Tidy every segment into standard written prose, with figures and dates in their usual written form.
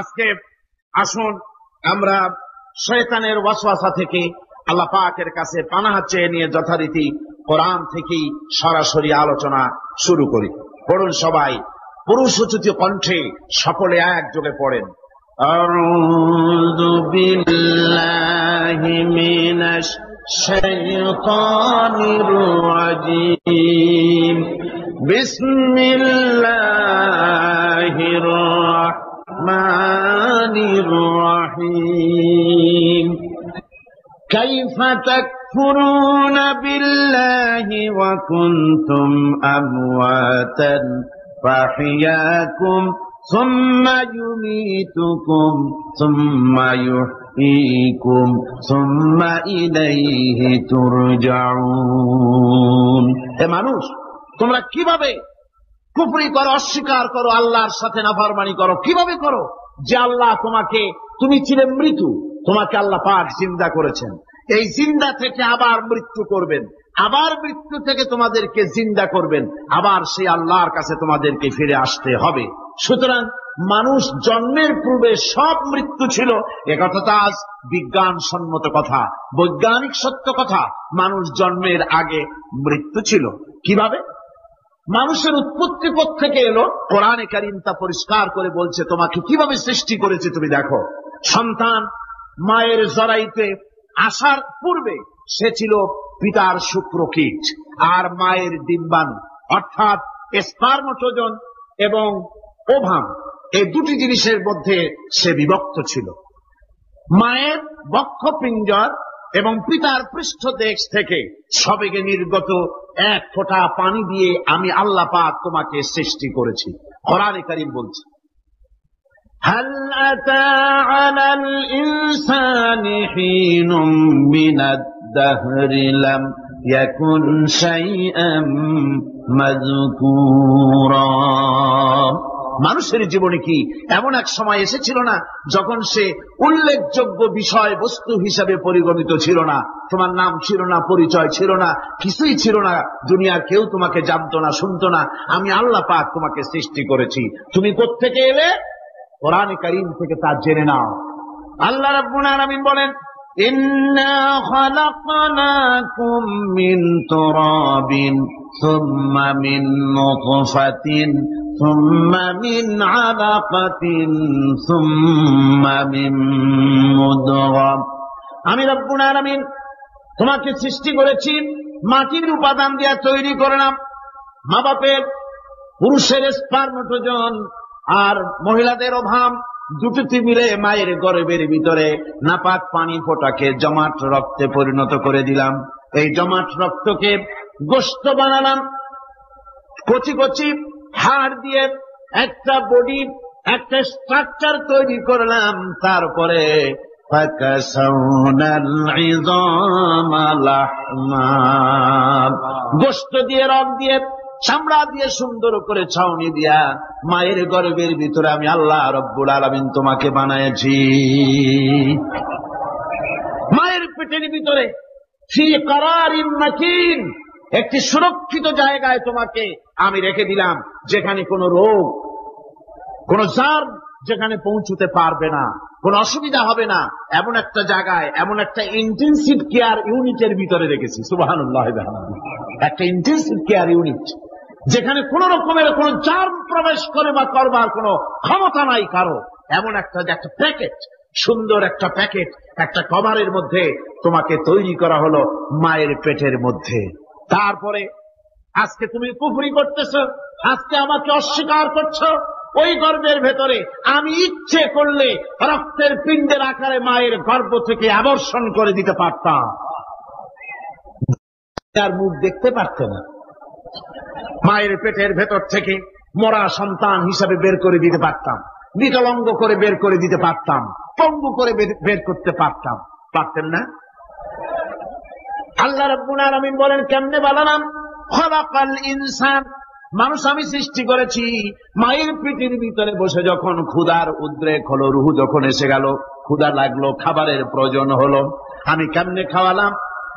আজকে আসুন আমরা শয়তানের ওয়াসওয়াসা থেকে আল্লাহ পাকের কাছে পানাহ চেয়ে নিয়ে যথারীতি কোরআন থেকেই সরাসরি আলোচনা শুরু করি। পড়ুন সবাই পুরুষোচিত কণ্ঠে, সকলে একযোগে পড়েন। আউযু বিল্লাহি মিনাশ শাইতানির রাজীম। বিসমিল্লাহির রাহমানির রাহিম। কাইফা তাকফুরুনা বিল্লাহি ওয়া কুনতুম আমওয়াতান ফাহিয়াকুম সুম্মা ইউমীতুকুম সুম্মা ইউহয়ীকুম সুম্মা ইলাইহি তুরজাউন। হে মানুষ, তোমরা কিভাবে কুফরি করো, অস্বীকার করো, আল্লাহর সাথে নাফরমানি করো? কিভাবে করো যে আল্লাহ তুমি ছিলে মৃত্যু, তোমাকে আল্লাহ পাক জিন্দা করেছেন, এই জিন্দা থেকে আবার মৃত্যু করবেন, আবার মৃত্যু থেকে তোমাদেরকে জিন্দা করবেন, আবার সেই আল্লাহর কাছে তোমাদেরকে ফিরে আসতে হবে। সুতরাং মানুষ জন্মের পূর্বে সব মৃত্যু ছিল, একথা তো আজ বিজ্ঞান সম্মত কথা, বৈজ্ঞানিক সত্য কথা। মানুষ জন্মের আগে মৃত্যু ছিল। কিভাবে? মানুষের উৎপত্তি থেকে এলো, কোরআনে কারীম তা পরিষ্কার করে বলছে তোমাকে কিভাবে সৃষ্টি করেছে তুমি দেখো। সন্তান মায়ের জরাইতে আসার পূর্বে সে ছিল পিতার শুক্রকীট আর মায়ের ডিম্বাণু, অর্থাৎ স্পার্মটোজন এবং ওভাম, এই দুটি জিনিসের মধ্যে সে বিভক্ত ছিল। মায়ের বক্ষপিঞ্জর এবং পিতার পৃষ্ঠদেশ থেকে সবেগে নির্গত এক ফোঁটা পানি দিয়ে আমি আল্লাহ পাক তোমাকে সৃষ্টি করেছি। কোরআনে কারীম বলছে, হাল আতা আলাল ইনসানি হিনুম মিনাদ দাহরি লাম ইয়াকুন শাইআম মাযকুরা। মানুষের জীবনে কি এমন এক সময় এসেছিল না যখন সে উল্লেখযোগ্য বিষয় বস্তু হিসাবে পরিগণিত ছিল না? তোমার নাম ছিল না, পরিচয় ছিল না, কিছুই ছিল না, দুনিয়ার কেউ তোমাকে জানতো না, শুনতো না। আমি আল্লাহ পাক তোমাকে সৃষ্টি করেছি। তুমি কোত্থেকে এলে? কোরআনে কারীম থেকে তা জেনে নাও। আল্লাহ রাব্বুল আলামিন বলেন, ইন্না খালাকনাকুম মিন তুরাবিন সুম্মা মিন নুতফাতিন সুম্মা মিন আলাকাতিন সুম্মা মিন মুদগা। আমি রব্বুল আলামিন তোমাকে সৃষ্টি করেছি মাটির উপাদান দিয়ে তৈরি করলাম। মা বাপের পুরুষের স্পার্মটোজন আর মহিলাদের ওভাম দুটি মিলে মায়ের গর্ভের ভিতরে নাপাক পানি ফোঁটাকে জমাট রক্তে পরিণত করে দিলাম। এই জমাট রক্তকে গোশত বানালাম, কচি কচি হাড় দিয়ে একটা বডি, একটা স্ট্রাকচার তৈরি করলাম। তারপরে গোশত দিয়ে, রক দিয়ে, চামড়া দিয়ে সুন্দর করে ছাউনি দিয়া মায়ের গর্ভের ভিতরে আমি আল্লাহ রব্বুল আলামিন তোমাকে বানাইছি। মায়ের পেটের ভিতরে ফি কারারিন মাকিন, একটি সুরক্ষিত জায়গায় তোমাকে আমি রেখে দিলাম, যেখানে কোনো রোগ, কোন জার যেখানে পৌঁছতে পারবে না, কোন অসুবিধা হবে না, এমন একটা জায়গায়, এমন একটা ইন্টেনসিভ কেয়ার ইউনিটের ভিতরে রেখেছি। সুবহানাল্লাহ। একটা ইন্টেনসিভ কেয়ার ইউনিট যেখানে কোন রকমের কোন জার্ম প্রবেশ করে বা করবার কোন ক্ষমতা নাই কারো, এমন একটা প্যাকেট, সুন্দর একটা প্যাকেট, একটা কভারের মধ্যে তোমাকে তৈরি করা হলো মায়ের পেটের মধ্যে। তারপরে আজকে তুমি কুফরি করতেছো, আজকে আমাকে অস্বীকার করছো। ওই গর্ভের ভেতরে আমি ইচ্ছে করলে রক্তের পিণ্ডের আকারে মায়ের গর্ভ থেকে আবর্ষণ করে দিতে পারতাম, তার মুখ দেখতে পারত না। মায়ের পেটের ভেতর থেকে মরা সন্তান হিসাবে বের করে দিতে পারতাম, বিকলাঙ্গ করে বের করে দিতে পারতাম, পঙ্গু করে বের করতে পারতাম। পারতেন না? আল্লাহ রাব্বুল আলামিন বলেন, কেমনে বানালাম? খালাকাল ইনসান, মানুষ আমি সৃষ্টি করেছি মায়ের পেটের ভিতরে বসে। যখন ক্ষুধার উদ্রেক হলো, রুহু যখন এসে গেল, ক্ষুধা লাগলো, খাবারের প্রয়োজন হলো, আমি কেমনে খাওয়ালাম?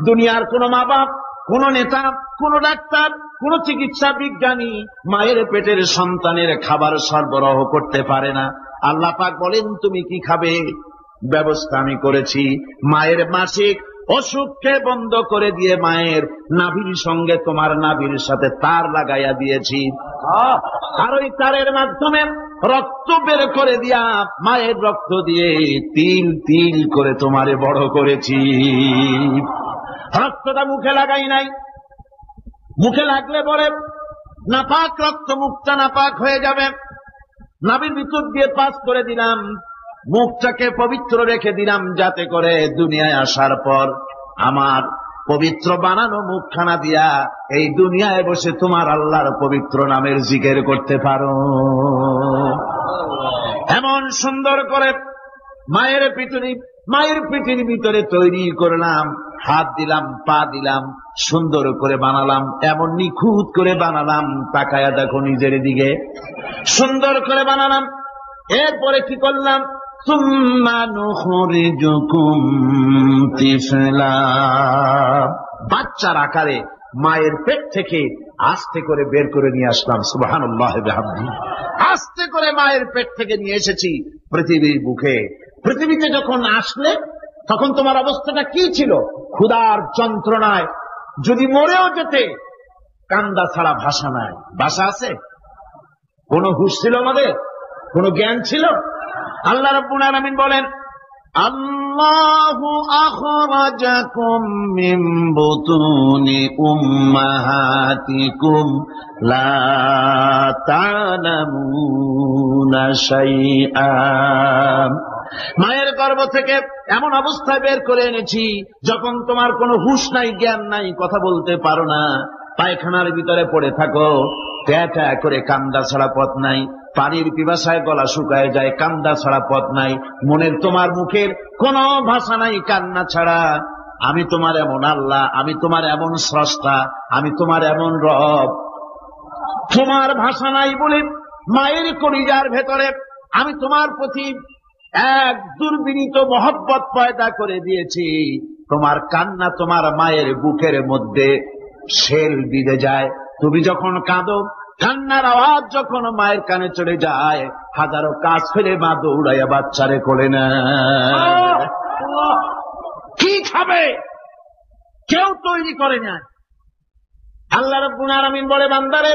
দুনিয়ার কোন মা বাপ, কোন নেতা, কোন ডাক্তার, কোন চিকিৎসা বিজ্ঞানী মায়ের পেটের সন্তানের খাবার সরবরাহ করতে পারে না। আল্লাহ পাক বলেন তুমি কি খাবে? ব্যবস্থা আমি করেছি। মায়ের মাসিক অসুখকে বন্ধ করে দিয়ে মায়ের নাভির সঙ্গে তোমার নাভির সাথে তার লাগাইয়া দিয়েছি, আর ওই তারের মাধ্যমে রক্ত বের করে দিয়া মায়ের রক্ত দিয়ে তিল তিল করে তোমারে বড় করেছি। রক্তটা মুখে লাগাই নাই, মুখে লাগলে পরে নাপাক রক্ত মুখটা নাপাক হয়ে যাবে। নাভির ভিতর দিয়ে পাস করে দিলাম, মুখটাকে পবিত্র রেখে দিলাম, যাতে করে দুনিয়ায় আসার পর আমার পবিত্র বানানো মুখখানা দিয়া এই দুনিয়ায় বসে তোমার আল্লাহর পবিত্র নামের জিকির করতে পারো। এমন সুন্দর করে মায়ের পিঠের ভিতরে তৈরি করলাম, হাত দিলাম, পা দিলাম, সুন্দর করে বানালাম, এমন নিখুঁত করে বানালাম, তাকায়া দেখো নিজের দিকে, সুন্দর করে বানালাম। এরপরে কি করলাম? সুম্মা নুখরিজুকুম তিফলা, বাচ্চার আকারে মায়ের পেট থেকে আস্তে করে বের করে নিয়ে আসলাম। সুবহানাল্লাহ বিহামদিহি। আস্তে করে মায়ের পেট থেকে নিয়ে এসেছি পৃথিবীর বুকে। পৃথিবীতে যখন আসলে তখন তোমার অবস্থাটা কি ছিল? ক্ষুধার যন্ত্রণায় যদি মরেও যেতে, কান্দা ছাড়া ভাষা নাই। ভাষা আছে? কোন হুঁশ ছিল আমাদের? কোন জ্ঞান ছিল? আল্লাহ রাব্বুল আলামিন বলেন, আল্লাহু আখরাজাকুম মিন বুতুনি উম্মাহাতিকুম লা তা'লামুনা শাইআ, মায়ের গর্ভ থেকে এমন অবস্থায় বের করে এনেছি যখন তোমার কোনো হুঁশ নাই, জ্ঞান নাই, কথা বলতে পারো না, পায়খানার ভিতরে পড়ে থাকো, ট্যাটা করে কান্দা ছাড়া পথ নাই, পানির পিপাসায় গলা শুকায় যায়, কান্দা ছাড়া পথ নাই, মনের তোমার মুখের কোন ভাষা নাই কান্না ছাড়া। আমি তোমার এমন আল্লাহ, আমি তোমার এমন স্রষ্টা, আমি তোমার এমন রব। তোমার ভাষা নাই বলে মায়ের কলিজার ভেতরে আমি তোমার প্রতি এক দুর্বিনীত মহব্বত পয়দা করে দিয়েছি। তোমার কান্না তোমার মায়ের বুকের মধ্যে শেল বিঁধে যায়। তুমি যখন কাঁদো, কান্নার আওয়াজ যখন মায়ের কানে চলে যায়, হাজারো কাজ ফেলে মা দৌড়াইয়া বাচ্চারে কোলে নেয়। কি খাবে কেউ তৈরি করে না। আল্লাহ রাব্বুল আলামিন বলে, বান্দারে,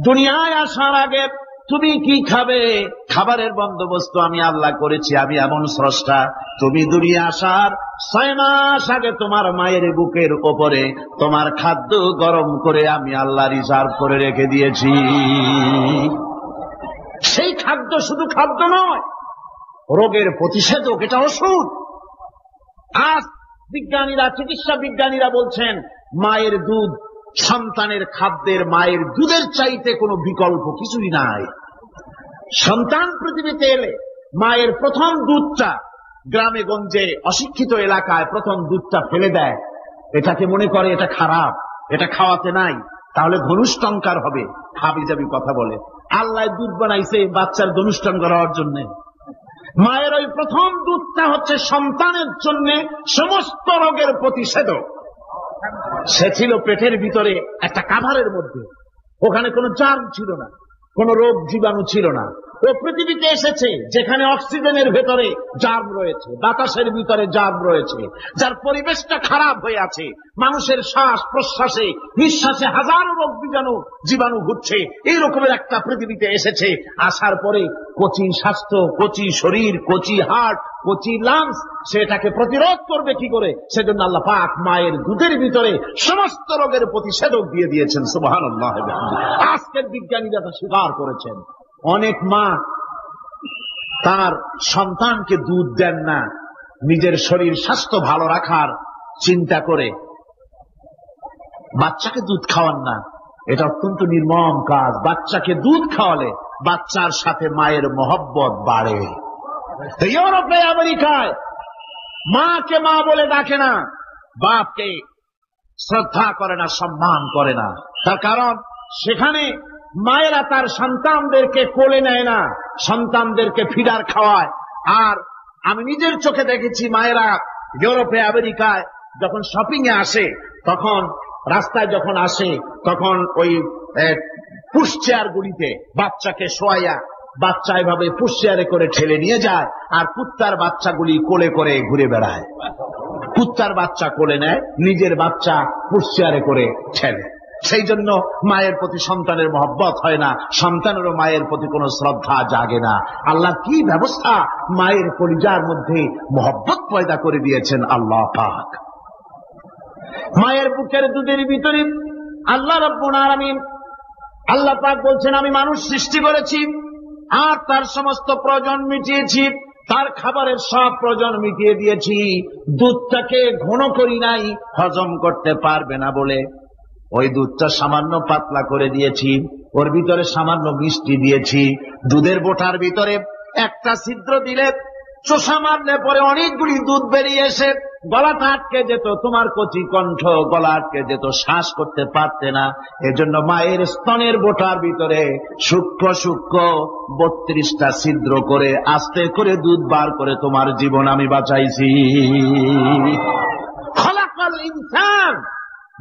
দুনিয়ায় আসার আগে তুমি কি খাবে, খাবারের বন্দোবস্ত আমি আল্লাহ করেছি, আমি এমন স্রষ্টা। তুমি দুনিয়া আসার 6 মাস আগে তোমার মায়ের বুকের ওপরে তোমার খাদ্য গরম করে আমি আল্লাহ রিজার্ভ করে রেখে দিয়েছি। সেই খাদ্য শুধু খাদ্য নয়, রোগের প্রতিষেধক, এটা ওষুধ। আজ বিজ্ঞানীরা, চিকিৎসা বিজ্ঞানীরা বলছেন মায়ের দুধ সন্তানের খাদ্যের, মায়ের দুধের চাইতে কোনো বিকল্প কিছুই নাই। সন্তান পৃথিবীতে এলে মায়ের প্রথম দুধটা, গ্রামে গঞ্জে অশিক্ষিত এলাকায় প্রথম দুধটা ফেলে দেয়, এটাকে মনে করে এটা খারাপ, এটা খাওয়াতে নাই, তাহলে ধনুষ্টঙ্কার হবে, হাবি যাবি কথা বলে। আল্লাহ দুধ বানাইছে বাচ্চার ধনুষ্টন করার জন্য। মায়ের ওই প্রথম দুধটা হচ্ছে সন্তানের জন্য সমস্ত রোগের প্রতিষেধক। সে ছিল পেটের ভিতরে একটা কাভারের মধ্যে, ওখানে কোনো জার্ম ছিল না, কোন রোগ জীবাণু ছিল না। ও পৃথিবীতে এসেছে যেখানে অক্সিজেনের ভেতরে জার্ম রয়েছে, বাতাসের ভিতরে জার্ম রয়েছে, যার পরিবেশটা খারাপ হয়ে আছে, মানুষের শ্বাস প্রশ্বাসে নিঃশ্বাসে হাজারো রোগ জীবাণু ঘুরছে। এই রকমের একটা পৃথিবীতে এসেছে। আসার পরে কচি স্বাস্থ্য, কচি শরীর, কচি হার্ট, কচি লাংস, সেটাকে প্রতিরোধ করবে কি করে? সেজন্য আল্লাহ পাক মায়ের দুধের ভিতরে সমস্ত রোগের প্রতিষেধক দিয়ে দিয়েছেন। সুবহানাল্লাহ। আজকের বিজ্ঞানীরা তা স্বীকার করেছেন। অনেক মা তার সন্তানকে দুধ দেন না, নিজের শরীর স্বাস্থ্য ভালো রাখার চিন্তা করে বাচ্চাকে দুধ খাওয়ান না। এটা অত্যন্ত নির্মম কাজ। বাচ্চাকে দুধ খাওয়ালে বাচ্চার সাথে মায়ের মহব্বত বাড়ে। ইউরোপে, আমেরিকায় মাকে মা বলে ডাকে না, বাপকে শ্রদ্ধা করে না, সম্মান করে না। তার কারণ সেখানে মায়েরা তার সন্তানদেরকে কোলে নেয় না, সন্তানদেরকে ফিডার খাওয়ায়। আর আমি নিজের চোখে দেখেছি মায়েরা ইউরোপে, আমেরিকায় যখন শপিং এ আসে, তখন রাস্তায় যখন আসে, তখন ওই পুশ চেয়ার গুলিতে বাচ্চাকে শোয়াইয়া বাচ্চা এভাবে পুশিয়ারে করে ঠেলে নিয়ে যায়, আর কুত্তার বাচ্চাগুলি কোলে করে ঘুরে বেড়ায়। কুত্তার বাচ্চা কোলে নেয়, নিজের বাচ্চা পুশিয়ারে করে ঠেলে। সেই জন্য মায়ের প্রতি সন্তানের মহব্বত হয় না, সন্তানেরও মায়ের প্রতি কোনো শ্রদ্ধা জাগে না। আল্লাহ কি ব্যবস্থা মায়ের কলিজার মধ্যে মহব্বত পয়দা করে দিয়েছেন আল্লাহ পাক। মায়ের বুকের দুধের ভিতরে আল্লাহ রাব্বুল আলামিন, আল্লাহ পাক বলছেন, আমি মানুষ সৃষ্টি করেছি আর তার সমস্ত প্রয়োজন মিটিয়েছি, তার খাবারের সব প্রয়োজন মিটিয়ে দিয়েছি। দুধটাকে ঘন করি নাই হজম করতে পারবে না বলে, ওই দুধটা সামান্য পাতলা করে দিয়েছি, ওর ভিতরে সামান্য মিষ্টি দিয়েছি। দুধের বোটার ভিতরে একটা ছিদ্র দিলে চোষা মারলে পরে অনেকগুলি দুধ বেরিয়ে এসে গলাটা আটকে যেত, তোমার কচি কণ্ঠ গলা আটকে যেত, শ্বাস করতে পারতে না। এজন্য মায়ের স্তনের বোটার ভিতরে সূক্ষ্ম সূক্ষ্ম 32টা ছিদ্র করে আস্তে করে দুধ বার করে তোমার জীবন আমি বাঁচাইছি। খলাকাল ইনসান,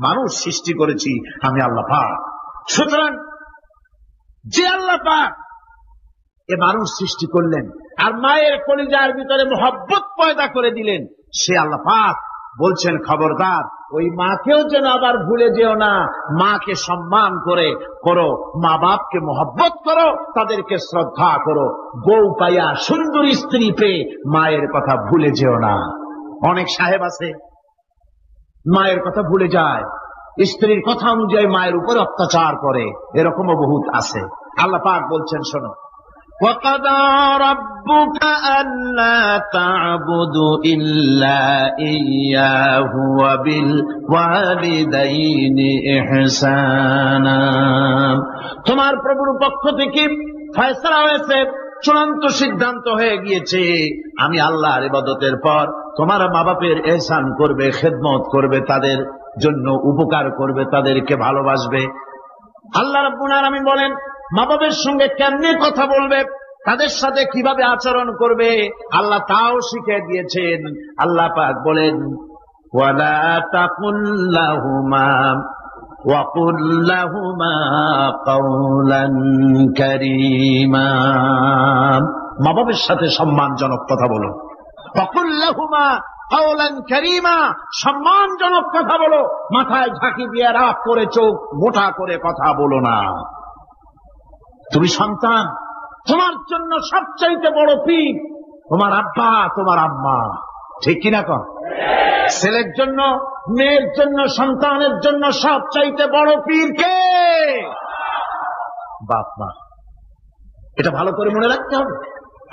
মানুষ সৃষ্টি করেছি আমি আল্লাহ পাক। সুতরাং যে আল্লাহ পাক এ মানুষ সৃষ্টি করলেন আর মায়ের কলিজার ভিতরে মহব্বত পয়দা করে দিলেন, সে আল্লাহ পাক বলছেন, খবরদার ওই মাকেও যেন আবার ভুলে যেও না। মাকে সম্মান করে করো, মা বাপকে মহব্বত করো, তাদেরকে শ্রদ্ধা করো। বউ পাইয়া সুন্দর স্ত্রী পেয়ে মায়ের কথা ভুলে যেও না। অনেক সাহেব আছে মায়ের কথা ভুলে যায়, স্ত্রীর কথা অনুযায়ী মায়ের উপর অত্যাচার করে, এরকমও বহুত আছে। আল্লাহ পাক বলছেন, শোনো, وَقَضَى رَبُّكَ أَلَّا تَعْبُدُوا إِلَّا إِيَّاهُ وَبِالْوَالِدَيْنِ إِحْسَانًا। তোমার প্রভুর পক্ষ থেকে ফয়সালা হয়েছে, চূড়ান্ত সিদ্ধান্ত হয়ে গিয়েছে, আমি আল্লাহর ইবাদতের পর তোমার মা বাপের ইহসান করবে, খেদমত করবে, তাদের জন্য উপকার করবে, তাদেরকে ভালোবাসবে। আল্লাহ রাব্বুল আলামিন বলেন, মা বাবার সঙ্গে কেমনে কথা বলবে, তাদের সাথে কিভাবে আচরণ করবে, আল্লাহ তাও শিখিয়ে দিয়েছেন। আল্লাহ পাক বলেন, ওয়ালা তাকুল লাহুমা ওয়াকুল লাহুমা কাওলান কারীমা। মা বাবার সাথে সম্মানজনক কথা বলো। ওয়াকুল লাহুমা কাওলান কারীমা, সম্মানজনক কথা বলো। মাথায় ঝাঁকি দিয়ে রাগ করে চোখ মোটা করে কথা বলো না। তুমি সন্তান, তোমার জন্য সবচাইতে বড় পীর তোমার আব্বা, তোমার আম্মা, ঠিক কিনা কন? ছেলের জন্য, মেয়ের জন্য, সন্তানের জন্য সবচাইতে বড় পীর কে? বাপ মা। এটা ভালো করে মনে রাখতে হবে।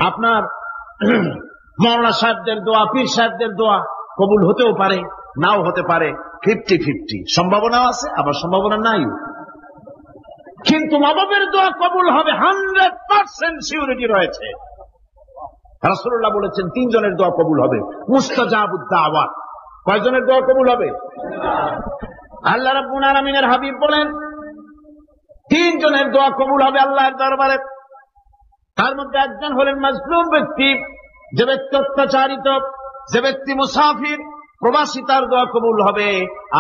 আপনার মৌলানা সাহেবদের দোয়া, পীর সাহেবদের দোয়া কবুল হতেও পারে, নাও হতে পারে, 50-50 সম্ভাবনাও আছে, আবার সম্ভাবনা নাই। কিন্তু মা বাবের দোয়া কবুল হবে 100% সিউরিটি রয়েছে। রাসূলুল্লাহ বলেছেন 3 জনের দোয়া কবুল হবে, মুস্তাজাবুদ দাওয়াত। কয়জনের দোয়া কবুল হবে? আল্লাহ রাব্বুল আলামিনের হাবিব বলেন 3 জনের দোয়া কবুল হবে আল্লাহর দরবারে। তার মধ্যে একজন হলেন মাজলুম ব্যক্তি, যে ব্যক্তি অত্যাচারিত, যে ব্যক্তি মুসাফির, প্রবাসী, তার দোয়া কবুল হবে।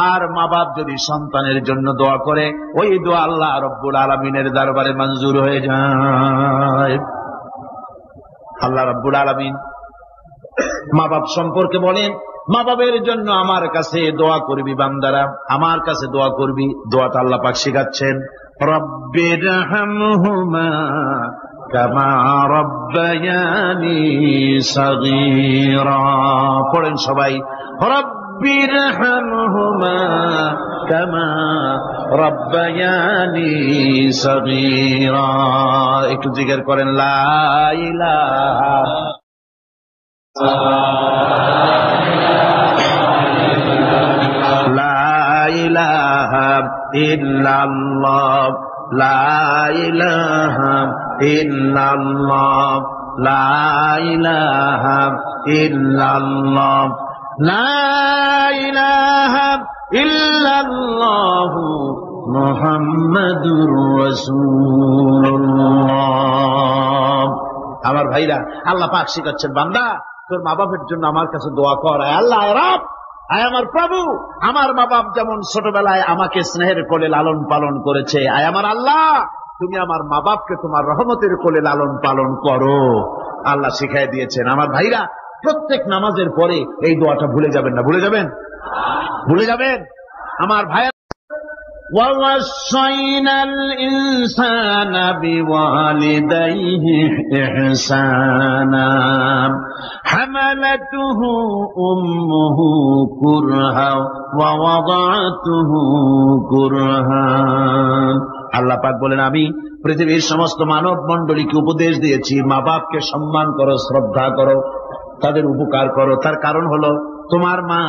আর মা বাপ যদি সন্তানের জন্য দোয়া করে, ওই দোয়া আল্লাহ রাব্বুল আলামিনের দরবারে মঞ্জুর হয়ে যায়। আল্লাহ রাব্বুল আলামিন মা বাপ সম্পর্কে বলেন, মা বাবের জন্য আমার কাছে দোয়া করবি বান্দারা, আমার কাছে দোয়া করবি। দোয়াটা আল্লাহ পাক শিখাচ্ছেন, রব্বিরহামহুমা কামা রব্বায়ানি সাগীরা। পড়েন সবাই, রব্বিরহামহুমা কামা রব্বায়ানি সাগীরা। একটু জিকির করেন, লা ইলাহা ইল্লাল্লাহ, লা ইলাহা ইল্লাল্লাহ, লা ইলাহা ইল্লাল্লাহ, লা ইলাহা ইল্লাল্লাহ মুহাম্মাদুর রাসূলুল্লাহ। আমার ভাইরা, আল্লাহ পাক শিখাচ্ছেন, বান্দা তোর মা বাপের জন্য আমার কাছে দোয়া কর। আল্লাহ রব, আয় আমার প্রভু, আমার মা বাপ যেমন ছোটবেলায় আমাকে স্নেহের কোলে লালন পালন করেছে, আয় আমার আল্লাহ তুমি আমার মা বাপকে তোমার রহমতের কোলে লালন পালন করো। আল্লাহ শিখাই দিয়েছেন। আমার ভাইরা, প্রত্যেক নামাজের পরে এই দোয়াটা ভুলে যাবেন না। ভুলে যাবেন? ভুলে যাবেন? আমার ভাইরা, وَوَصَّيْنَا الْإِنسَانَ بِوَالِدَيْهِ إِحْسَانًا حَمَلَتْهُ أُمُّهُ كُرْهًا وَوَضَعَتْهُ كُرْهًا। আল্লাহ পাক বলেন, আমি পৃথিবীর সমস্ত মানব মণ্ডলীকে উপদেশ দিয়েছি, মা বাপকে সম্মান করো, শ্রদ্ধা করো, তাদের উপকার করো। তার কারণ হলো তোমার মা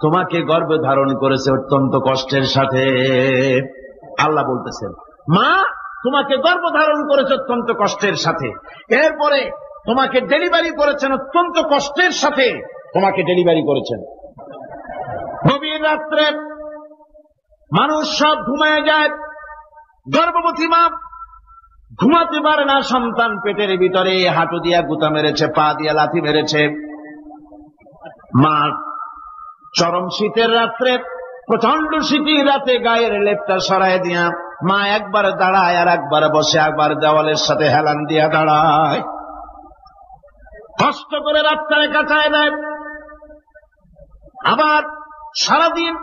তোমাকে গর্ভে ধারণ করেছে অত্যন্ত কষ্টের সাথে। আল্লাহ বলতেছেন, মা তোমাকে গর্ভ ধারণ করেছে অত্যন্ত কষ্টের সাথে, এরপরে তোমাকে ডেলিভারি করেছেন অত্যন্ত কষ্টের সাথে, তোমাকে ডেলিভারি করেছেন। গভীর রাত্রে মানুষ সব ঘুমায় যায়, গর্ভবতী মা ঘুমাতে পারে না। সন্তান পেটের ভিতরে হাঁটু দিয়া গুতা মেরেছে, পা দিয়া লাথি মেরেছে। মা চরম শীতের রাত্রে, প্রচন্ড শীতের রাতে গায়ের লেপটা সরাই দিয়া মা একবার দাঁড়ায় আর একবার বসে, একবার দেওয়ালের সাথে হেলান দিয়া দাঁড়ায়, কষ্ট করে রাতটারে কাটায় দেয়। আবার সারাদিন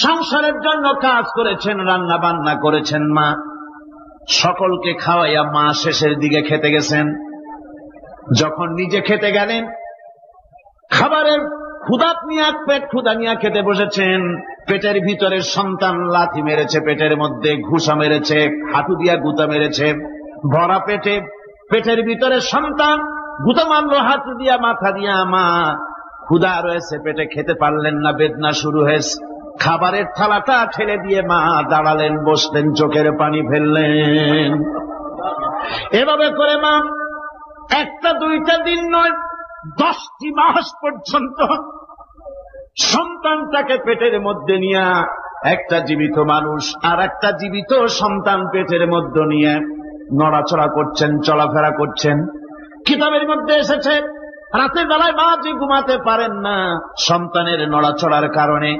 সংসারের জন্য কাজ করেছেন, রান্না বান্না করেছেন মা, সকলকে খাওয়াইয়া মা শেষের দিকে খেতে গেছেন। যখন নিজে খেতে গেলেন, খাবারের ক্ষুধা নিয়ে, পেট ক্ষুধা নিয়ে খেতে বসেছেন, পেটের ভিতরে সন্তান লাথি মেরেছে, পেটের মধ্যে ঘুষা মেরেছে, হাঁটু দিয়া গুতা মেরেছে। ভরা পেটে, পেটের ভিতরে সন্তান গুতা মারলো হাঁটু দিয়া, মাথা দিয়া। মা ক্ষুধা রয়েছে, পেটে খেতে পারলেন না, বেদনা শুরু হয়েছে। খাবারের থালাটা ঠেলে দিয়ে মা দাঁড়ালেন, বসলেন, চোখের পানি ফেললেন। এভাবে করে মা একটা দুইটা দিন নয়, 10টি মাস পর্যন্ত সন্তানটাকে পেটের মধ্যে নিয়ে, একটা জীবিত মানুষ আর একটা জীবিত সন্তান পেটের মধ্যে নিয়ে নড়াচড়া করছেন, চলাফেরা করছেন। কিতাবের মধ্যে এসেছে, রাতের বেলায় মা যে ঘুমাতে পারেন না সন্তানের নড়াচড়ার কারণে,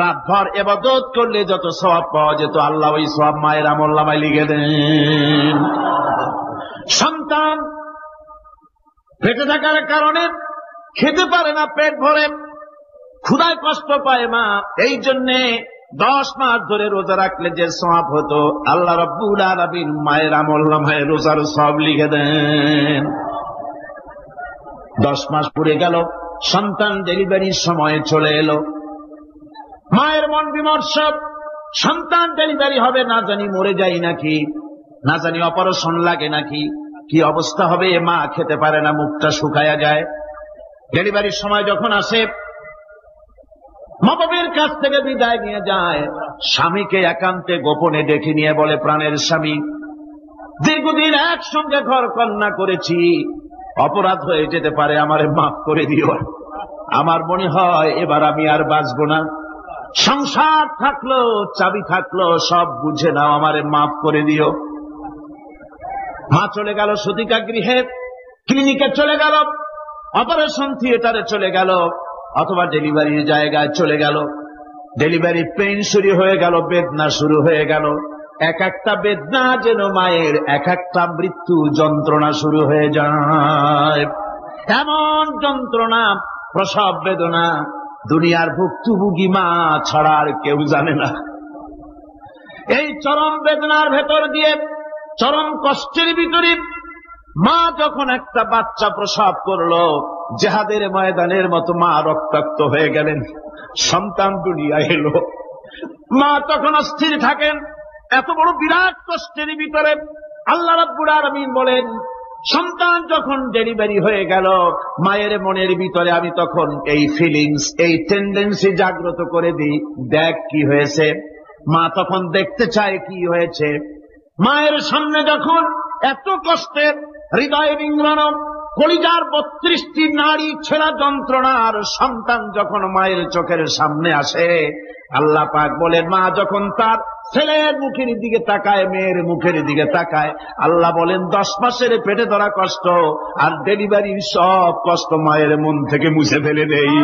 রাতভর ইবাদত করলে যত সওয়াব পাওয়া যেত, আল্লাহ ওই সওয়াব মায়ের আমলনামায় লিখে দেন। সন্তান পেটে থাকার কারণে খেতে পারে না, পেট ভরে ক্ষুধায় কষ্ট পায় মা। এই জন্যে 10 মাস ধরে রোজা রাখলে যে সওয়াব হতো, আল্লাহ রাব্বুল আলামিন মায়ের আমলনামায় রোজার সওয়াব লিখে দেন। 10 মাস পুরে গেল, সন্তান ডেলিভারির সময় চলে এলো। মায়ের মন বিমর্ষ, সন্তান ডেলিভারি হবে, না জানি মরে যাই নাকি, না জানি অপারেশন লাগে নাকি, কি অবস্থা হবে। মা খেতে পারে না, মুখটা শুকায়া যায়। ডেলিভারির সময় যখন আসে, মা বাবার কাছ থেকে বিদায় নিয়ে যায়, স্বামীকে একান্তে গোপনে ডেকে নিয়ে বলে, প্রাণের স্বামী, দীর্ঘদিন একসঙ্গে ঘর কন্যা করেছি, অপরাধ হয়ে যেতে পারে, আমারে মাফ করে দিও। আমার মনে হয় এবার আমি আর বাঁচব না। সংসার থাকলো, চাবি থাকলো, সব বুঝে নাও, আমারে মাফ করে দিও। মা চলে গেল সতিকা গৃহে, ক্লিনিকে চলে গেল, অপারেশন থিয়েটারে চলে গেল, অথবা ডেলিভারির জায়গায় চলে গেল। ডেলিভারি পেইন শুরু হয়ে গেল, বেদনা শুরু হয়ে গেল। এক একটা বেদনা যেন মায়ের এক একটা মৃত্যু যন্ত্রণা শুরু হয়ে যায়। এমন যন্ত্রণা, প্রসব বেদনা দুনিয়ার ভুক্তভোগী মা ছাড়া আর কেউ জানে না। এই চরম বেদনার ভেতর দিয়ে, চরম কষ্টের ভিতরে মা যখন একটা বাচ্চা প্রসব করলো, জিহাদের ময়দানের মতো মা রক্তাক্ত হয়ে গেলেন, সন্তান দুনিয়ায় এলো। মা তখন অস্থির থাকেন। এত বড় বিরাট কষ্টের ভিতরে আল্লাহ রাব্বুল আলামিন বলেন, সন্তান যখন ডেলিভারি হয়ে গেল, মায়ের মনের ভিতরে আমি তখন এই ফিলিংস, এই টেন্ডেন্সি জাগ্রত করে দিই, দেখ কি হয়েছে। মা তখন দেখতে চায় কি হয়েছে। মায়ের সামনে যখন এত কষ্টের, হৃদয় বিংড়ানো, কলিজার 32টি নাড়ি ছেঁড়া যন্ত্রণার সন্তান যখন মায়ের চোখের সামনে আসে, আল্লাহ পাক বলেন, মা যখন তার ছেলের মুখের দিকে তাকায়, মেয়ের মুখের দিকে তাকায়, আল্লাহ বলেন 10 মাসের পেটে ধরা কষ্ট আর ডেলিভারির সব কষ্ট মায়ের মন থেকে মুছে ফেলে দেই।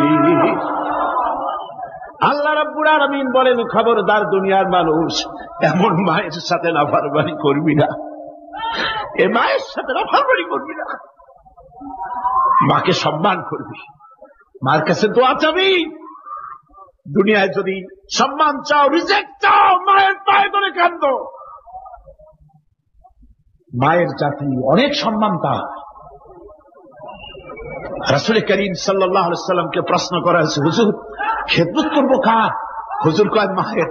আল্লাহ রাব্বুল আলামিন বলেন, খবরদার দুনিয়ার মানুষ, এমন মায়ের সাথে নাফরমানি করবি না। এ মায়ের সাথে নাফরমানি করবি না, মাকে সম্মান করবি, মার কাছে দোয়া চাবি। দুনিয়ায় যদি সম্মান চাও, রিজেক্ট চাও, মায়ের পায়ে ধরে কাঁদো। মায়ের জাতি অনেক সম্মান তার। রাসূল করিম সাল্লাল্লাহু আলাইহি সাল্লামকে প্রশ্ন করা হয়েছে, হুজুর খেদমত করবো কার? হুজুর কয় মায়ের।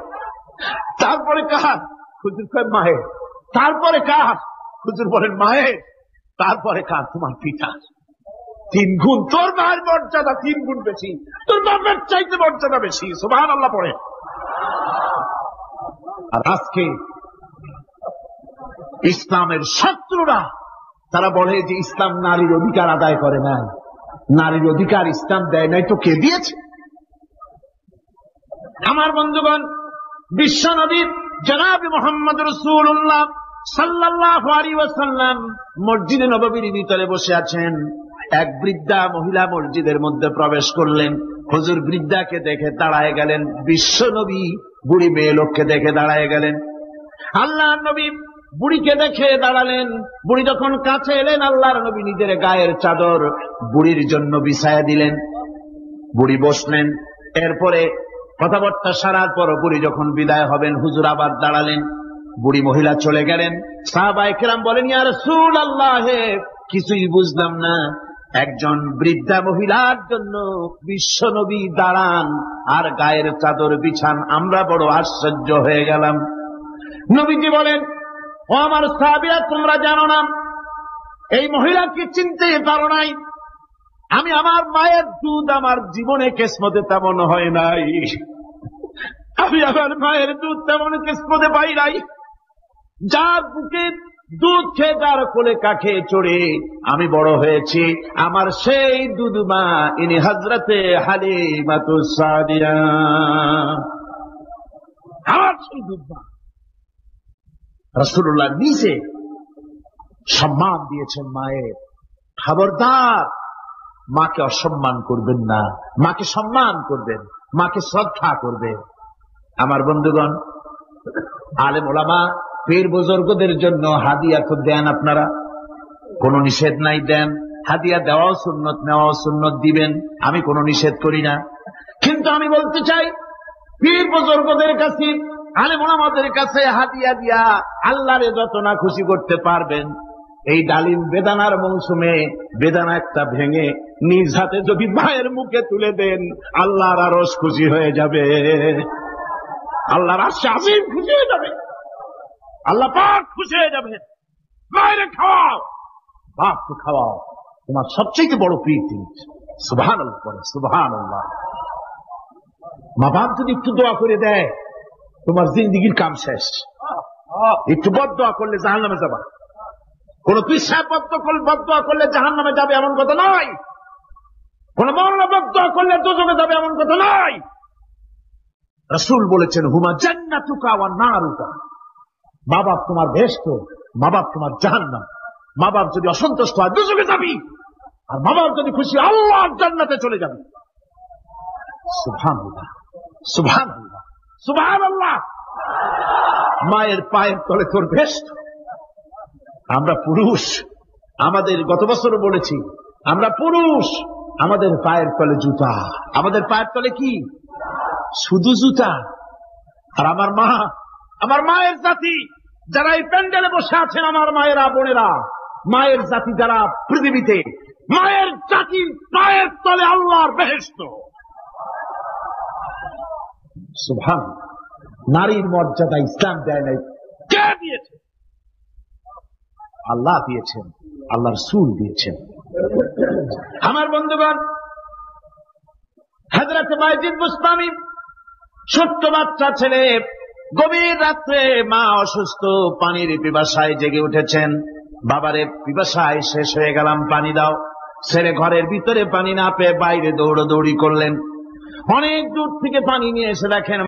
তারপরে কার? হুজুর কয় মায়ের। তারপরে কার? হুজুর বলেন মায়ের। তারপরে কার? তোমার পিতা। 3 গুণ। তোর মায়ের মর্যাদা 3 গুণ বেশি, তোর বাপের চাইতে মর্যাদা বেশি। সুবহানাল্লাহ পড়ে। আর আজকে ইসলামের শত্রুরা তারা বলে যে ইসলাম নারীর অধিকার আদায় করে না। নারীর অধিকার ইসলাম দেয় নাই তো কে দিয়েছে? আমার বন্ধুগণ, বিশ্ব নবী জনাব মুহাম্মদ রাসূলুল্লাহ সাল্লাল্লাহু আলাইহি ওয়াসাল্লাম মসজিদে নববীর ভিতরে বসে আছেন। এক বৃদ্ধা মহিলা মসজিদের মধ্যে প্রবেশ করলেন। হুজুর বৃদ্ধাকে দেখে দাঁড়ায় গেলেন। বিশ্ব নবী বুড়ি মেয়ে লোককে দেখে দাঁড়ায় গেলেন। আল্লাহর নবী বুড়িকে দেখে দাঁড়ালেন। বুড়ি যখন কাছে এলেন, আল্লাহর নবী নিজের গায়ের চাদর বুড়ির জন্য বিছায়া দিলেন। বুড়ি বসলেন। এরপরে কথাবার্তা সারার পর বুড়ি যখন বিদায় হবেন, হুজুর আবার দাঁড়ালেন। বুড়ি মহিলা চলে গেলেন। সাহাবায়ে কেরাম বলেন, ইয়া রাসূলুল্লাহ, কিছুই বুঝলাম না, একজন বৃদ্ধা মহিলার জন্য বিশ্ব নবী দাঁড়ান আর গায়ের চাদর বিছান, আমরা বড় আশ্চর্য হয়ে গেলাম। নবীজি বলেন, ও আমার সাহাবীরা, তোমরা জানো না, এই মহিলাকে চিনতে পারো নাই। আমি আমার মায়ের দুধ আমার জীবনে কিসমতে তেমন হয় নাই। আমি আমার মায়ের দুধ তেমন কিসমতে পাই নাই। যার বুকে দুধ খেয়ে, যার কোলে কাঠে চড়ে আমি বড় হয়েছি, আমার সেই দুধ মা ইনি হযরতে হালিমাতুস সাদিয়া, আমার সেই দুধ মা। রাসূলুল্লাহ নিজে সম্মান দিয়েছেন মায়ের। খবরদার, মাকে অসম্মান করবেন না, মাকে সম্মান করবেন, মাকে শ্রদ্ধা করবেন। আমার বন্ধুগণ, আলেম ওলামা পীর বুজুর্গদের জন্য হাদিয়া তো দেন আপনারা, কোনো নিষেধ নাই, দেন। হাদিয়া দেওয়াও সুন্নত, নেওয়াও সুন্নত, দিবেন, আমি কোনো নিষেধ করি না। কিন্তু আমি বলতে চাই, পীর বুজুর্গদের কাছে, আলেম ওলামাদের কাছে হাদিয়া দিয়া আল্লাহরে যত না খুশি করতে পারবেন, এই ডালিম বেদানার মৌসুমে বেদানা একটা ভেঙে নিজ হাতে যদি মায়ের মুখে তুলে দেন, আল্লাহর আরশ খুশি হয়ে যাবে, আল্লাহর আরশ আজিম খুশি হয়ে যাবে, আল্লাহ পাক খুশি হয়ে যাবে। মায়ের খাওয়াও, বাপকে খাওয়াও, তোমার সবচেয়ে বড় পীর তিনি। সুবহানাল্লাহ পড়ে, সুবহানাল্লাহ। মা বাপ যদি একটু দোয়া করে দেয়, তোমার জিন্দেগির কাম শেষ। একটু বদদোয়া করলে জাহান্নামে যাবা। কোন পীর সাহেব বদদোয়া করলে জাহান্নামে যাবে এমন কথা নয়। কোন মাওলানা বদদোয়া করলে দোজখে যাবে এমন কথা নয়। রাসূল বলেছেন, হুমা জান্নাতুকা ওয়া নারুকা। মা বাপ তোমার বেহেশত, মা বাপ তোমার জাহান্নাম। মা বাপ যদি অসন্তুষ্ট হয়, দোজখে যাবি, আর মা বাপ যদি খুশি, আল্লাহর জান্নাতে চলে যাবে। সুবহানাল্লাহ, সুবহানাল্লাহ, সুবহানাল্লাহ। মায়ের পায়ের তলে তোর বেহেশত। আমরা পুরুষ, আমাদের গত বছরও বলেছি, আমরা পুরুষ, আমাদের পায়ের তলে জুতা। আমাদের পায়ের তলে কি? শুধু জুতা। আর আমার মা, আমার মায়ের জাতি যারা এই প্যান্ডেলে বসে আছেন, আমার মায়েরা, বোনেরা, মায়ের জাতি যারা পৃথিবীতে, মায়ের জাতির পায়ের তলে আল্লাহর বেহেশত। সুবহানাল্লাহ। নারীর মর্যাদা ইসলাম দেয় নাই, কে দিয়েছে? আল্লাহ দিয়েছেন, আল্লাহ রাসূল দিয়েছেন। আমার বন্ধুগণ, হযরত মাইজিদ বুস্তামি, ছোট্ট বাচ্চা ছেলে, গভীর রাত্রে মা অসুস্থ, পানির পিপাসায় জেগে উঠেছেন। বাবারে, পিপাসায় শেষ হয়ে গেলাম, পানি দাও। ছেলে ঘরের ভিতরে পানি না পেয়ে বাইরে দৌড়াদৌড়ি করলেন। অনেক দূর থেকে পানি নিয়ে এসে দেখেন,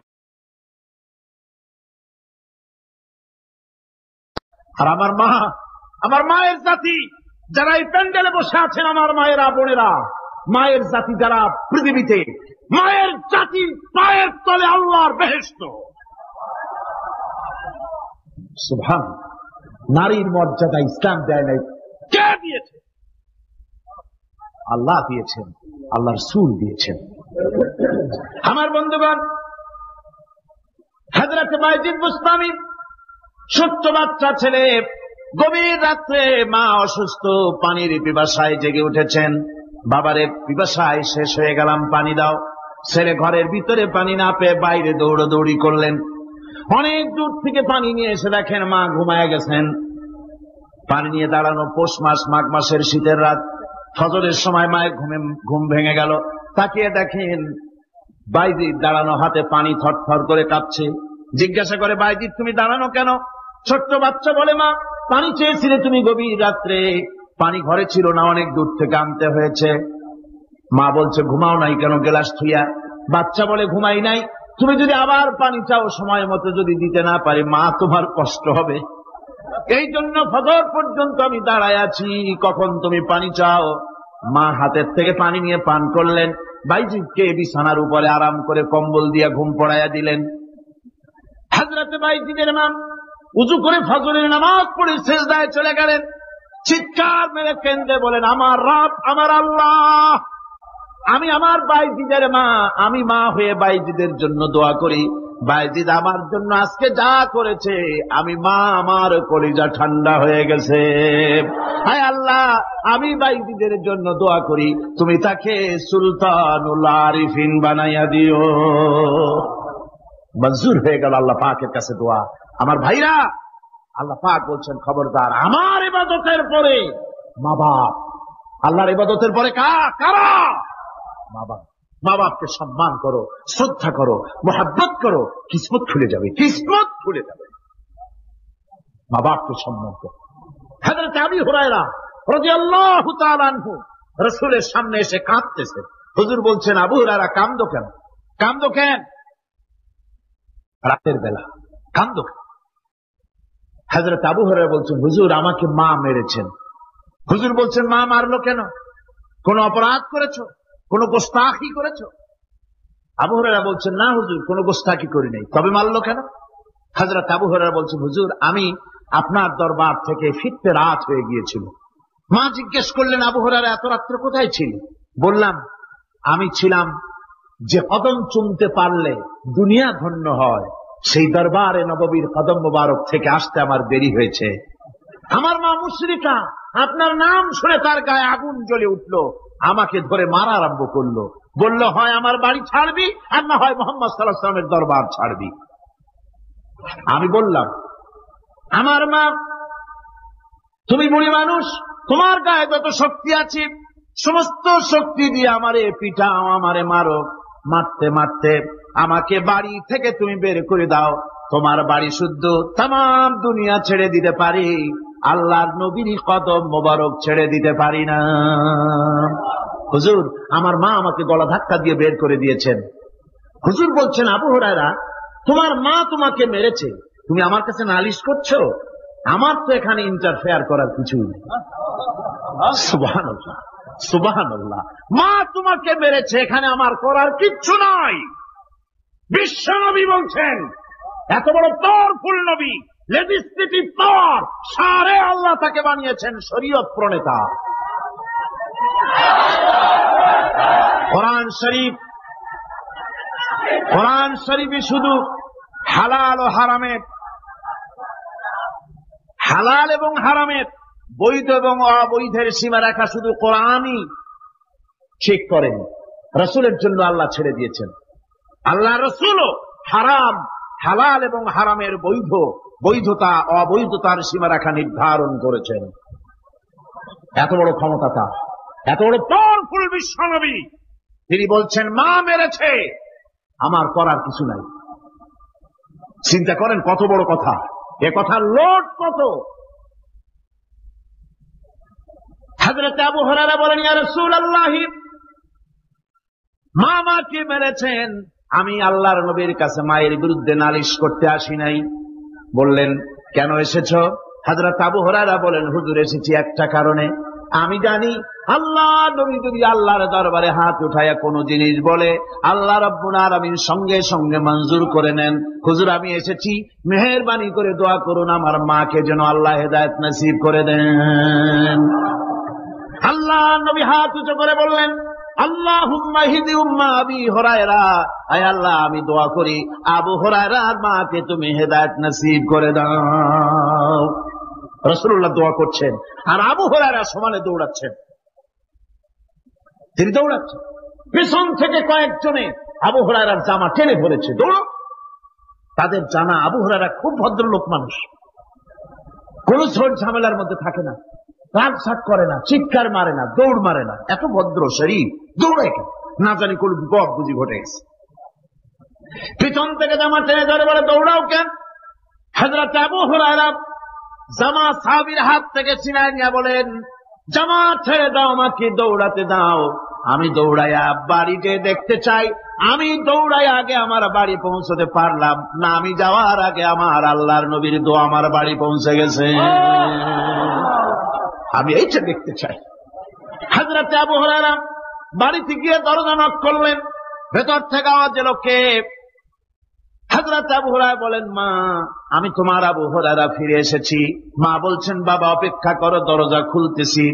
আর আমার মা, আমার মায়ের জাতি যারা এই প্যান্ডেলে বসে আছেন, আমার মায়েরা, বোনেরা, মায়ের জাতি যারা পৃথিবীতে, মায়ের জাতির পায়ের তলে আল্লাহর বেহেশত। সুবহানাল্লাহ। নারীর মর্যাদা ইসলাম দেয় নাই, কে দিয়েছে? আল্লাহ দিয়েছেন, আল্লাহর রাসূল দিয়েছেন। আমার বন্ধুগণ, হযরত বাইজিদ বুস্তামি ছোট্ট বাচ্চা ছেলে, গভীর রাত্রে মা অসুস্থ, পানির পিপাসায় জেগে উঠেছেন। বাবারে পিপাসায় শেষ হয়ে গেলাম, পানি দাও। ছেলে ঘরের ভিতরে পানি না পেয়ে বাইরে দৌড়াদৌড়ি করলেন। অনেক দূর থেকে পানি নিয়ে এসে দেখেন মা ঘুমায় গেছেন। পানি নিয়ে দাঁড়ানো পৌষ মাস, মাঘ মাসের শীতের রাত, ফজরের সময় মায়ের ঘুম ভেঙে গেল। তাকিয়ে দেখেন বাইজিদ দাঁড়ানো, হাতে পানি থরথর করে কাঁপছে। জিজ্ঞাসা করে, বাইজিদ তুমি দাঁড়ানো কেন? ছোট্ট বাচ্চা বলে, মা পানি চেয়েছিলে তুমি গভীর রাত্রে, পানি ঘরে ছিল না, অনেক দূর থেকে আনতে হয়েছে। মা বলছে, ঘুমাও নাই কেন গ্লাস থুইয়া? বাচ্চা বলে, ঘুমাই নাই। তুমি যদি আবার পানি চাও, সময় মতো যদি দিতে না পারি, মা তোমার কষ্ট হবে। এই জন্য ফজর পর্যন্ত আমি দাঁড়ায় আছি, কখন তুমি পানি চাও। মা হাতের থেকে পানি নিয়ে পান করলেন। বাইজিদকে বিছানার উপরে আরাম করে কম্বল দিয়ে ঘুম পড়াইয়া দিলেন। হযরত বাইজিদের মা উযু করে ফজরের নামাজ পড়ে সিজদায় চলে গেলেন। চিৎকার মেরে কেঁদে বলেন, আমার রব, আমার আল্লাহ, আমি আমার বাইজিদের মা, আমি মা হয়ে বাইজিদের জন্য দোয়া করি। বাইজিদ আমার জন্য আজকে যা করেছে, আমি মা, আমার কলিজা ঠান্ডা হয়ে গেছে। হায় আল্লাহ, আমি বাইজিদের জন্য দোয়া করি, তুমি তাকে সুলতানুল আরিফিন বানাইয়া দিও। মঞ্জুর হয়ে গেল আল্লাহ পাকের কাছে দোয়া। আমার ভাইরা, আল্লাহ পাক বলছেন, খবরদার আমার ইবাদতের পরে মা বাপ, আল্লাহর ইবাদতের পরে কারা? মা বাপ। মা বাপকে সম্মান করো, শ্রদ্ধা করো, মোহাব্বত করো, কিসমত খুলে যাবে, কিসমত খুলে যাবে। মা বাপকে সম্মান করো। হযরত আবু হুরায়রা রাদিয়াল্লাহু তাআলা আনহু রাসূলের সামনে এসে কাঁদতেছে। হুজুর বলছেন, আবু হুরায়রা কাঁদো কেন? কাঁদো কেন? রাতের বেলা কাঁদো কেন? হযরত আবু হুরায়রা বলছেন, হুজুর আমাকে মা মেরেছেন। হুজুর বলছেন, মা মারলো কেন? কোন অপরাধ করেছো? কোন গোস্তাখি করেছো? আবু হুরায়রা বলছেন, না হুজুর, কোন গোস্তাখি করি নাই, তবে মারলো কেন? হযরত আবু হুরায়রা বলছেন, হুজুর আমি আপনার দরবার থেকে ফিরতে রাত হয়ে গিয়েছিল। মা জিজ্ঞেস করলেন, আবু হুরায়রা এত রাত্রে কোথায় ছিলি? বললাম, আমি ছিলাম যে কদম চুমতে পারলে দুনিয়া ধন্য হয়, সেই দরবারে নববীর কদম মোবারক থেকে আসতে আমার দেরি হয়েছে। আমার মা মুশরিকা, আপনার নাম শুনে তার গায়ে আগুন জ্বলে উঠলো, আমাকে ধরে মারা আরম্ভ করলো। বলল, হয় আমার বাড়ি ছাড়বি, আর না হয় মুহাম্মদ সাল্লাল্লাহু আলাইহি ওয়াসাল্লামের দরবার ছাড়বি। আমি বললাম, আমার মা, তুমি বুড়ি মানুষ, তোমার গায়ে যত শক্তি আছে সমস্ত শক্তি দিয়ে আমারে পিটাও, আমারে মারো। মারতে মারতে আমাকে বাড়ি থেকে তুমি বের করে দাও। তোমার বাড়ি শুদ্ধ, তামাম দুনিয়া ছেড়ে দিতে পারি, আল্লাহর নবীর কদম মোবারক ছেড়ে দিতে পারি না। হুজুর, আমার মা আমাকে গলা ধাক্কা দিয়ে বের করে দিয়েছেন। হুজুর বলছেন, আবু হুরায়রা, তোমার মা তোমাকে মেরেছে, তুমি আমার কাছে নালিশ করছো? আমার তো এখানে ইন্টারফেয়ার করার কিছুই নেই। সুবহানাল্লাহ, সুবহানাল্লাহ। মা তোমাকে মেরেছে, এখানে আমার করার কিচ্ছু নাই। বিশ্ব নবী বলছেন, এত বড় পাওয়ারফুল নবী, লেজিসলেটিভ পাওয়ার, সারে আল্লাহ তাকে বানিয়েছেন শরীয়ত প্রণেতা। কোরআন শরীফে শুধু হালাল ও হারামের, হালাল এবং হারামের, বৈধ এবং অবৈধের সীমারেখা শুধু কোরআনই ঠিক করেন, রাসূলের জন্য আল্লাহ ছেড়ে দিয়েছেন। আল্লাহ রাসূলও হারাম, হালাল এবং হারামের বৈধতা অবৈধতার সীমারেখা নির্ধারণ করেছেন। এত বড় ক্ষমতা তার, এত বড় পাওয়ারফুল বিশ্বনবী, তিনি বলছেন, মা মেরেছে, আমার করার কিছু নাই। চিন্তা করেন কত বড় কথা, এ কথার লোড কত। হযরত আবু হুরায়রা বলেন, ইয়া রাসূলুল্লাহ, মা আমাকে মেরেছেন, আমি আল্লাহর নবীর কাছে মায়ের বিরুদ্ধে নালিশ করতে আসি নাই। বললেন, কেন এসেছো? হযরত আবু হুরায়রা বলেন, হুজুর এসেছি একটা কারণে, আমি জানি আল্লাহ নবী যদি আল্লাহর দরবারে হাত উঠায়া কোনো জিনিস বলে আল্লাহ রাব্বুল আলামিন সঙ্গে সঙ্গে মঞ্জুর করে নেন। হুজুর আমি এসেছি, মেহেরবানি করে দোয়া করুন আমার মাকে যেন আল্লাহ হেদায়েত নসিব করে দেন। আল্লাহ নবী হাত উঁচু করে বললেন, আল্লাহুম্মা হিদি উম্মা আবি হুরায়রা, আয় আল্লাহ আমি দোয়া করি আবু হুরায়রার মাকে তুমি হেদায়েত নসিব করে দাও। রাসূলুল্লাহ দোয়া করছেন আর আবু হুরায়রা সমানে দৌড়াচ্ছেন। তিনি দৌড়াচ্ছেন, পেছন থেকে কয়েকজনে আবু হুরায়রার জামা টেনে ধরেছে, দৌড়ো। তাদের জানা আবু হুরায়রা খুব ভদ্রলোক মানুষ, কোন ঝড় ঝামেলার মধ্যে থাকে না, রাগ সাগ করে না, চিৎকার মারে না, দৌড় মারে না, এত ভদ্র শরীর, দৌড়ে কেন? না জানি কোন বিপদ বুঝি ঘটে গেছে। পিছন থেকে জামা টেনে ধরে বলে দৌড়াও কেন? হযরত আবু হুরায়রা জামা সাহাবীর হাত থেকে ছিনায় নিয়ে বলেন, জামা ছেড়ে দাও, আমাকে দৌড়াতে দাও। আমি দৌড়াইয়া বাড়িতে দেখতে চাই, আমি দৌড়াই আগে আমার বাড়ি পৌঁছতে পারলাম না, আমি যাওয়ার আগে আমার আল্লাহর নবীর দোয়া আমার বাড়ি পৌঁছে গেছে, আমি এইটা দেখতে চাই। হযরত আবু হুরায়রা বাড়িতে গিয়ে দরজা নক করলেন, ভেতর থেকে আওয়াজ এলো কে? হযরত আবু হুরায়রা বলেন, মা আমি তোমার আবু হুরায়রা ফিরে এসেছি। মা বলছেন, বাবা অপেক্ষা করো, দরজা খুলতেছি।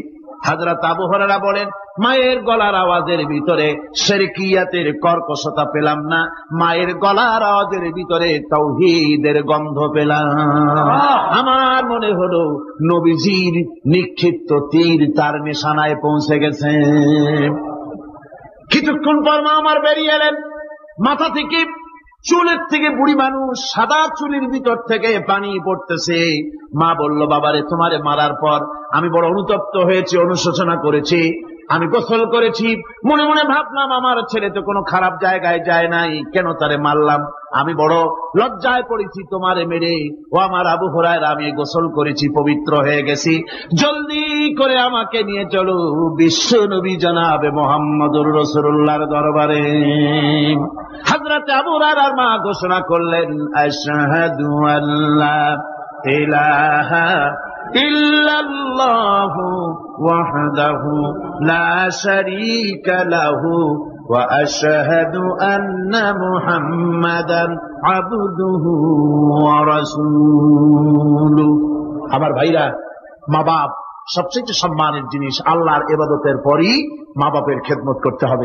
হযরত আবু হুরায়রা বলেন, মায়ের গলার আওয়াজের ভিতরে শিরকিয়াতের কর্কশতা পেলাম না, মায়ের গলার আওয়াজের ভিতরে তাওহীদের গন্ধ পেলাম। আমার মনে হলো নবীজির নিক্ষিপ্ত তীর তার নিশানায় পৌঁছে গেছে। কিছুক্ষণ পর মা আমার বেরিয়ে এলেন, মাথা থেকে চুলের থেকে বুড়ি মানুষ, সাদা চুলের ভিতর থেকে পানি পড়তেছে। মা বলল, বাবারে তোমারে মারার পর আমি বড় অনুতপ্ত হয়েছি, অনুশোচনা করেছি, আমি গোসল করেছি, মনে মনে ভাবলাম আমার ছেলে তো কোনো খারাপ জায়গায় যায় নাই, কেন তারে মারলাম? আমি বড় লজ্জায় পড়েছি তোমারে মেরে। ও আমার আবু হুরায়রা, আমি গোসল করেছি, পবিত্র হয়ে গেছি, জলদি করে আমাকে নিয়ে চলো বিশ্ব নবী জনাবে মুহাম্মদুর রাসূলুল্লাহর দরবারে। হযরত আবু হুরায়রার মা ঘোষণা করলেন, আশহাদু আল্লা ইলাহা ইল্লাল্লাহু ওয়াহদাহু লা শারীকা লাহু ওয়া আশহাদু আন্না মুহাম্মাদান আবদুহু ওয়া রাসূলুহু। আমার ভাইরা, মা বাপ সবচেয়ে সম্মানের জিনিস। আল্লাহর ইবাদতের পরই মা বাপের খেদমত করতে হবে।